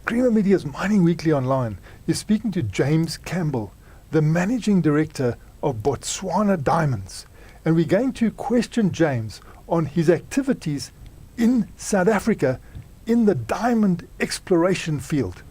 Creamer Media's Mining Weekly Online is speaking to James Campbell, the Managing Director of Botswana Diamonds. And we're going to question James on his activities in South Africa in the diamond exploration field.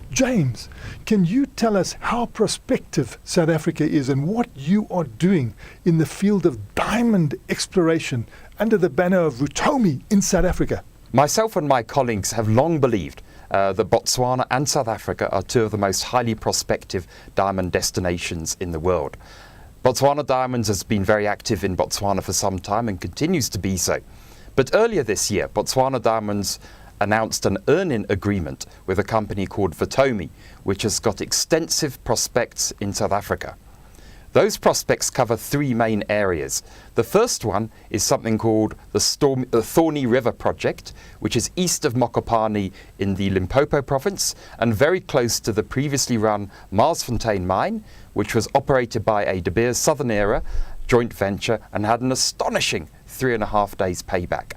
James, can you tell us how prospective South Africa is and what you are doing in the field of diamond exploration under the banner of Rutomi in South Africa? Myself and my colleagues have long believed that Botswana and South Africa are two of the most highly prospective diamond destinations in the world. Botswana Diamonds has been very active in Botswana for some time and continues to be so. But earlier this year, Botswana Diamonds announced an earn-in agreement with a company called Rutomi, which has got extensive prospects in South Africa. Those prospects cover three main areas. The first one is something called the Thorny River Project, which is east of Mokopane in the Limpopo province and very close to the previously run Marsfontein mine, which was operated by a De Beers Southern Era joint venture and had an astonishing 3.5 days payback.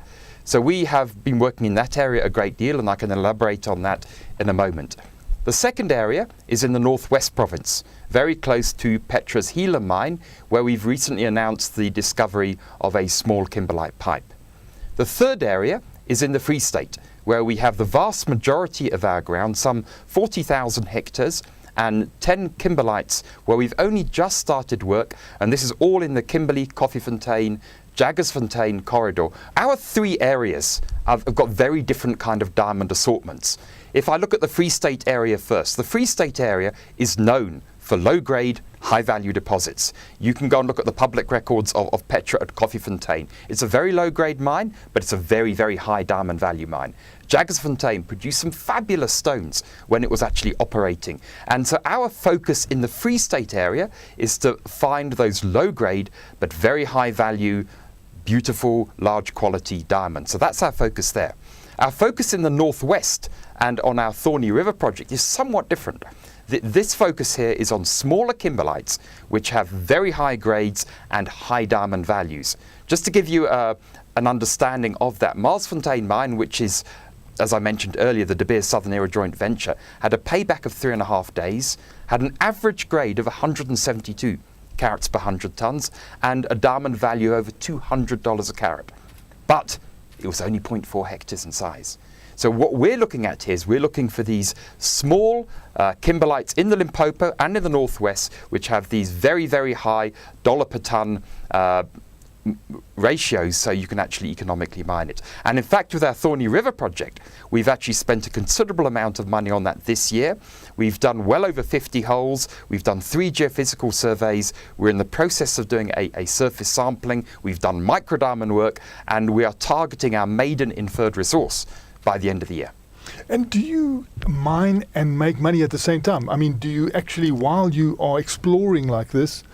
So we have been working in that area a great deal, and I can elaborate on that in a moment. The second area is in the Northwest province, very close to Petra's Gila mine, where we've recently announced the discovery of a small kimberlite pipe. The third area is in the Free State, where we have the vast majority of our ground, some 40,000 hectares, and 10 kimberlites, where we've only just started work, and this is all in the Kimberley, Koffiefontein, Jagersfontein corridor. Our three areas have got very different kind of diamond assortments. If I look at the Free State area first, the Free State area is known for low-grade, high-value deposits. You can go and look at the public records of Petra at Koffiefontein. It's a very low-grade mine, but it's a very, very high diamond value mine. Jagersfontein produced some fabulous stones when it was actually operating. And so our focus in the Free State area is to find those low-grade, but very high-value, beautiful, large-quality diamonds. So that's our focus there. Our focus in the Northwest and on our Thorny River project is somewhat different. This focus here is on smaller kimberlites, which have very high grades and high diamond values. Just to give you an understanding of that, Marsfontein mine, which is, as I mentioned earlier, the De Beers Southern Era joint venture, had a payback of 3.5 days, had an average grade of 172 carats per 100 tons, and a diamond value over $200 a carat. But it was only 0.4 hectares in size. So what we're looking at here is we're looking for these small kimberlites in the Limpopo and in the Northwest, which have these very, very high dollar per ton ratios, so you can actually economically mine it. And in fact, with our Thorny River project, we've actually spent a considerable amount of money on that this year. We've done well over 50 holes. We've done 3 geophysical surveys. We're in the process of doing a surface sampling. We've done microdiamond work, and we are targeting our maiden inferred resource by the end of the year. And do you mine and make money at the same time? I mean, do you actually, while you are exploring like this,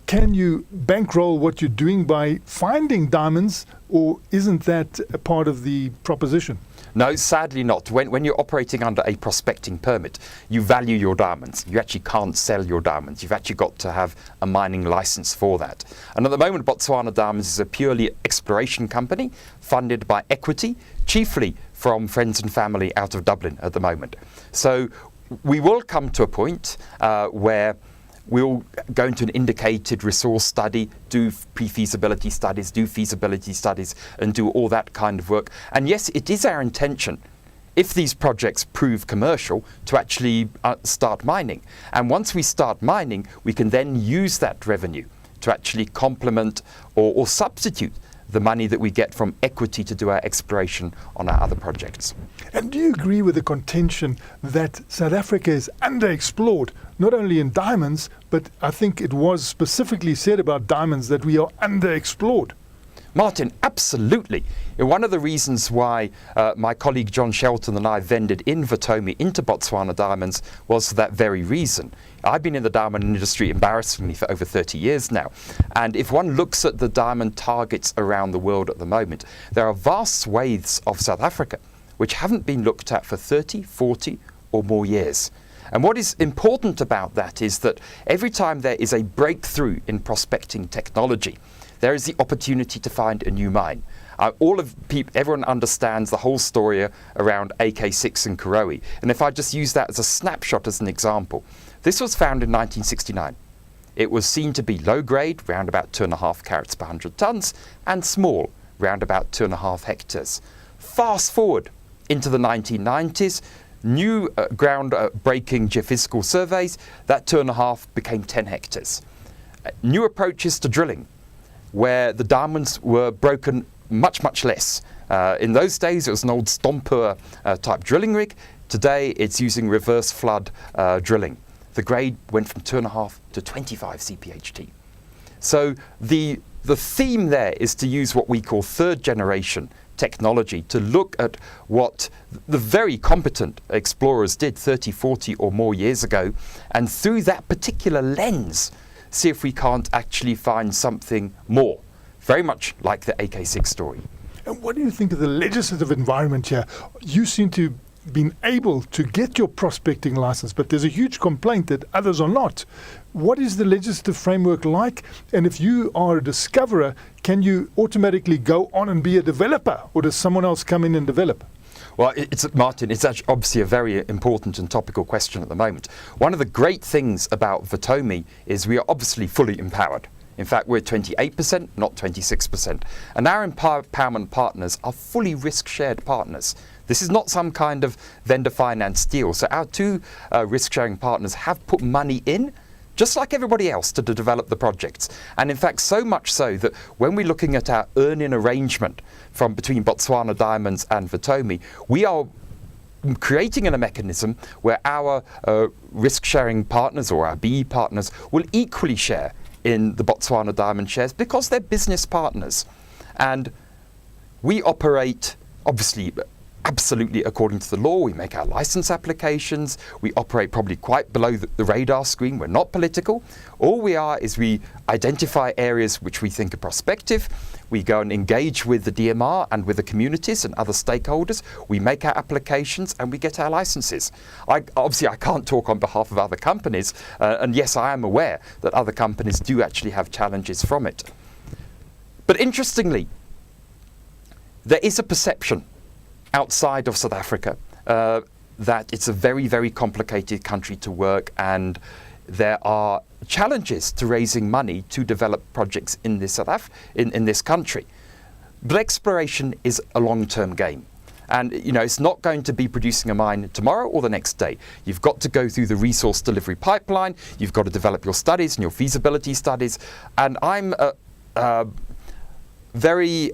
can you bankroll what you're doing by finding diamonds, or isn't that a part of the proposition? No, sadly not. When you're operating under a prospecting permit, you value your diamonds. You actually can't sell your diamonds. You've actually got to have a mining license for that. And at the moment, Botswana Diamonds is a purely exploration company funded by equity, chiefly from friends and family out of Dublin at the moment. So we will come to a point where we'll go into an indicated resource study, do pre-feasibility studies, do feasibility studies, and do all that kind of work. And yes, it is our intention, if these projects prove commercial, to actually start mining. And once we start mining, we can then use that revenue to actually complement or substitute the money that we get from equity to do our exploration on our other projects. And do you agree with the contention that South Africa is underexplored, not only in diamonds, but I think it was specifically said about diamonds that we are underexplored? Martin, absolutely. One of the reasons why my colleague John Shelton and I vended in Rutomi into Botswana Diamonds was for that very reason. I've been in the diamond industry, embarrassingly, for over 30 years now. And if one looks at the diamond targets around the world at the moment, there are vast swathes of South Africa which haven't been looked at for 30, 40 or more years. And what is important about that is that every time there is a breakthrough in prospecting technology, there is the opportunity to find a new mine. Everyone understands the whole story around AK6 and Karowe. And if I just use that as a snapshot as an example, this was found in 1969. It was seen to be low grade, round about 2.5 carats per 100 tonnes, and small, round about 2.5 hectares. Fast forward into the 1990s, new ground-breaking geophysical surveys, that 2.5 became 10 hectares. New approaches to drilling, where the diamonds were broken much, much less. In those days, it was an old Stomper type drilling rig. Today, it's using reverse flood drilling. The grade went from 2.5 to 25 CPHT. So the theme there is to use what we call third generation technology to look at what the very competent explorers did 30, 40 or more years ago, and through that particular lens, see if we can't actually find something more, very much like the AK6 story. And what do you think of the legislative environment here? You seem to have been able to get your prospecting license, but there's a huge complaint that others are not. What is the legislative framework like? And if you are a discoverer, can you automatically go on and be a developer, or does someone else come in and develop? Well, Martin, it's actually obviously a very important and topical question at the moment. One of the great things about Vitomi is we are obviously fully empowered. In fact, we're 28%, not 26%. And our empowerment partners are fully risk-shared partners. This is not some kind of vendor finance deal. So our two risk-sharing partners have put money in, just like everybody else, to develop the projects. And in fact, so much so that when we're looking at our earn-in arrangement from between Botswana Diamonds and Vitomi, we are creating a mechanism where our risk-sharing partners or our BE partners will equally share in the Botswana Diamond shares because they're business partners. And we operate, obviously, absolutely according to the law. We make our license applications. We operate probably quite below the radar screen. We're not political. All we are is we identify areas which we think are prospective. We go and engage with the DMR and with the communities and other stakeholders. We make our applications and we get our licenses. Obviously, I can't talk on behalf of other companies. And yes, I am aware that other companies do actually have challenges from it. But interestingly, there is a perception outside of South Africa that it's a very, very complicated country to work, and there are challenges to raising money to develop projects in this in this country. But exploration is a long-term game. And it's not going to be producing a mine tomorrow or the next day. You've got to go through the resource delivery pipeline. You've got to develop your studies and your feasibility studies. And I'm very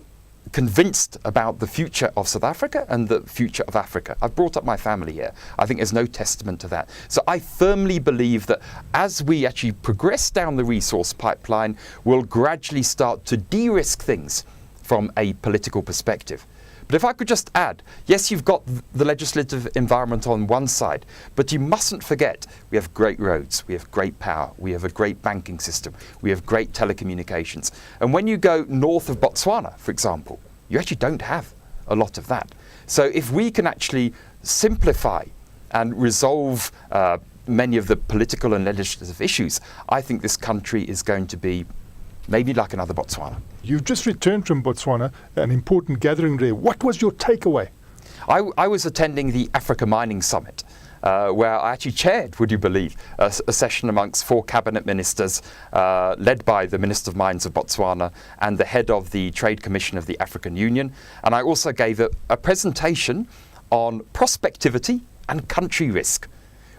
convinced about the future of South Africa and the future of Africa. I've brought up my family here. I think there's no testament to that. So I firmly believe that as we actually progress down the resource pipeline, we'll gradually start to de-risk things from a political perspective. But if I could just add, yes, you've got the legislative environment on one side, but you mustn't forget we have great roads, we have great power, we have a great banking system, we have great telecommunications. And when you go north of Botswana, for example, you actually don't have a lot of that. So if we can actually simplify and resolve many of the political and legislative issues, I think this country is going to be maybe like another Botswana. You've just returned from Botswana, an important gathering there. What was your takeaway? I was attending the Africa Mining Summit, where I actually chaired, would you believe, a session amongst 4 cabinet ministers, led by the Minister of Mines of Botswana and the head of the Trade Commission of the African Union. And I also gave a presentation on prospectivity and country risk,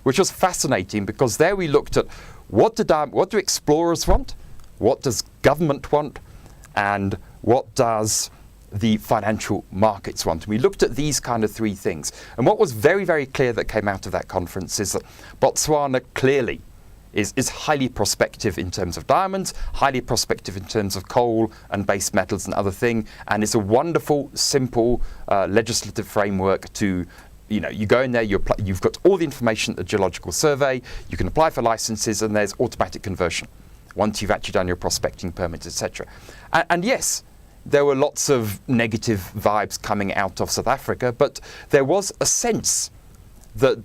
which was fascinating because there we looked at what do explorers want, what does government want, and what does the financial markets want. And we looked at these kind of 3 things. And what was very, very clear that came out of that conference is that Botswana clearly is highly prospective in terms of diamonds, highly prospective in terms of coal and base metals and other things, and it's a wonderful, simple legislative framework to you go in there, you've got all the information at the Geological Survey, you can apply for licenses, and there's automatic conversion once you've actually done your prospecting permits, etc. And yes, there were lots of negative vibes coming out of South Africa, but there was a sense that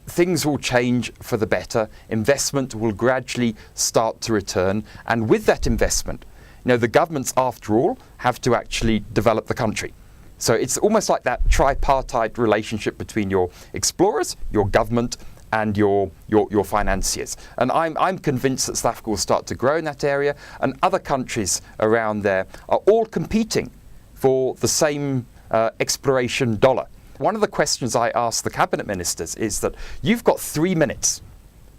things will change for the better, investment will gradually start to return, and with that investment, the governments, after all, have to actually develop the country. So it's almost like that tripartite relationship between your explorers, your government, and your financiers. And I'm convinced that South Africa will start to grow in that area, and other countries around there are all competing for the same exploration dollar. One of the questions I asked the cabinet ministers is that you've got 3 minutes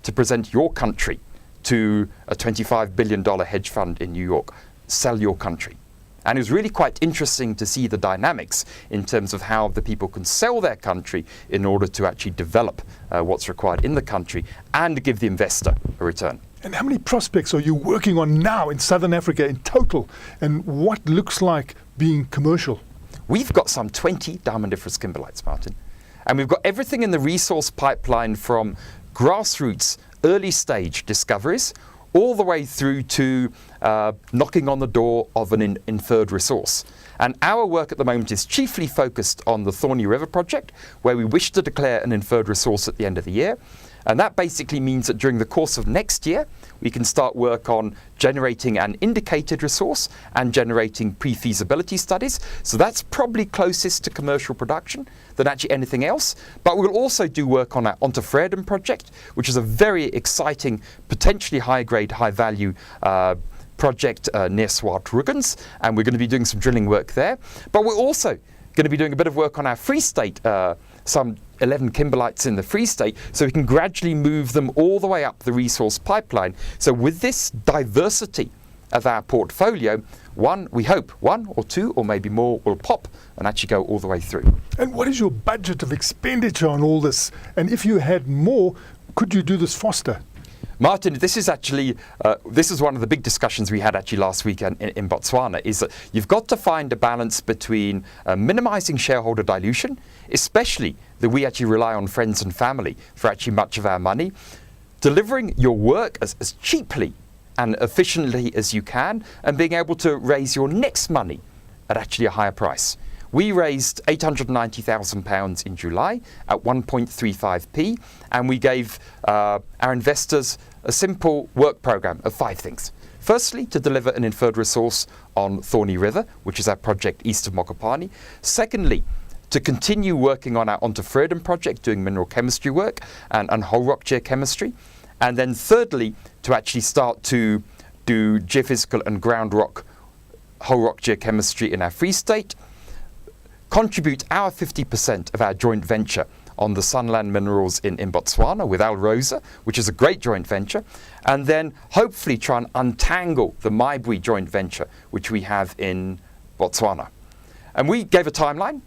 to present your country to a $25 billion hedge fund in New York. Sell your country. And it was really quite interesting to see the dynamics in terms of how the people can sell their country in order to actually develop what's required in the country and give the investor a return. And how many prospects are you working on now in Southern Africa in total? And what looks like being commercial? We've got some 20 diamondiferous kimberlites, Martin. And we've got everything in the resource pipeline from grassroots, early stage discoveries, all the way through to knocking on the door of an inferred resource. And our work at the moment is chiefly focused on the Thorny River project, where we wish to declare an inferred resource at the end of the year. And that basically means that during the course of next year, we can start work on generating an indicated resource and generating pre-feasibility studies. So that's probably closest to commercial production than actually anything else. But we'll also do work on our Ontevredem project, which is a very exciting, potentially high-grade, high-value project near Swartruggens, and we're going to be doing some drilling work there. But we're also going to be doing a bit of work on our Free State, some 11 kimberlites in the Free State, so we can gradually move them all the way up the resource pipeline. So with this diversity of our portfolio, we hope one or two or maybe more will pop and actually go all the way through. And what is your budget of expenditure on all this? And if you had more, could you do this faster? Martin, this is actually, this is one of the big discussions we had actually last week in Botswana, is that you've got to find a balance between minimizing shareholder dilution, especially that we actually rely on friends and family for actually much of our money, delivering your work as cheaply and efficiently as you can, and being able to raise your next money at actually a higher price. We raised £890,000 in July at 1.35p, and we gave our investors a simple work program of 5 things. Firstly, to deliver an inferred resource on Thorny River, which is our project east of Mokopane. Secondly, to continue working on our Ontevredem project, doing mineral chemistry work and whole rock geochemistry. And then thirdly, to actually start to do geophysical and ground rock, whole rock geochemistry in our Free State, contribute our 50% of our joint venture on the Sunland Minerals in Botswana with Elrosa, which is a great joint venture, and then hopefully try and untangle the Maibwe joint venture, which we have in Botswana. And we gave a timeline,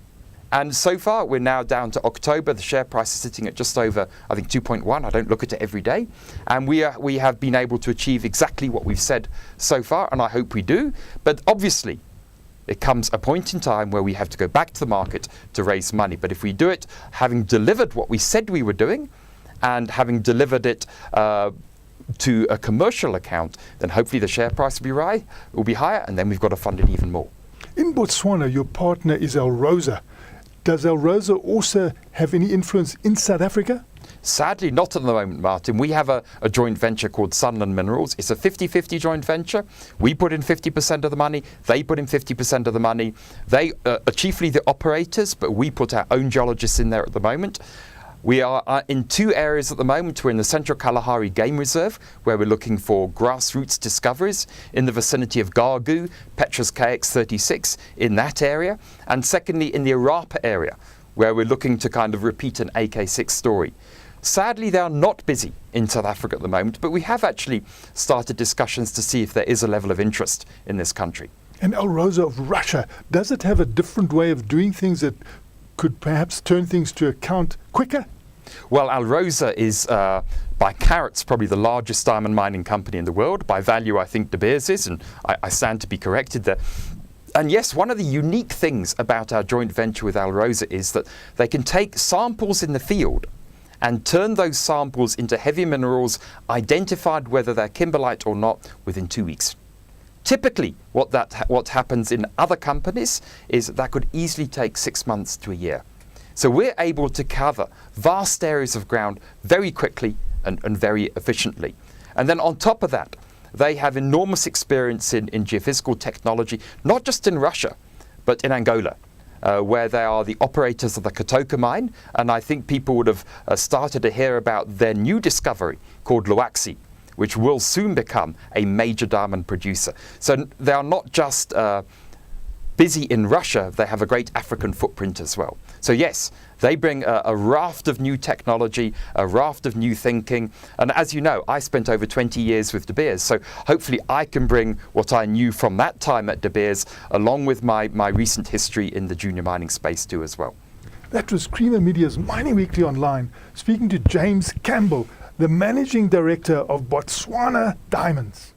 and so far we're now down to October. The share price is sitting at just over, I think, 2.1. I don't look at it every day. And we have been able to achieve exactly what we've said so far, and I hope we do. But obviously, it comes a point in time where we have to go back to the market to raise money. But if we do it having delivered what we said we were doing and having delivered it to a commercial account, then hopefully the share price will be higher, and then we've got to fund it even more. In Botswana, your partner is Elrosa. Does Elrosa also have any influence in South Africa? Sadly, not at the moment, Martin. We have a joint venture called Sunland Minerals. It's a 50-50 joint venture. We put in 50% of the money. They put in 50% of the money. They are chiefly the operators, but we put our own geologists in there at the moment. We are in 2 areas at the moment. We're in the Central Kalahari Game Reserve, where we're looking for grassroots discoveries in the vicinity of Gargu, Petra's KX36, in that area. And secondly, in the Arapa area, where we're looking to kind of repeat an AK6 story. Sadly, they are not busy in South Africa at the moment, but we have actually started discussions to see if there is a level of interest in this country. And Elrosa of Russia, does it have a different way of doing things that could perhaps turn things to account quicker? Well, Elrosa is, by carats, probably the largest diamond mining company in the world. By value, I think De Beers is, and I stand to be corrected there. And yes, one of the unique things about our joint venture with Elrosa is that they can take samples in the field and turn those samples into heavy minerals, identified whether they're kimberlite or not, within 2 weeks. Typically, what happens in other companies is that could easily take 6 months to a year. So we're able to cover vast areas of ground very quickly and very efficiently. And then on top of that, they have enormous experience in geophysical technology, not just in Russia, but in Angola, where they are the operators of the Kotoka mine. And I think people would have started to hear about their new discovery called Luaxi, which will soon become a major diamond producer. So they are not just busy in Russia, they have a great African footprint as well. So yes, they bring a raft of new technology, a raft of new thinking. And as you know, I spent over 20 years with De Beers, so hopefully I can bring what I knew from that time at De Beers, along with my recent history in the junior mining space too as well. That was Creamer Media's Mining Weekly Online, speaking to James Campbell, the Managing Director of Botswana Diamonds.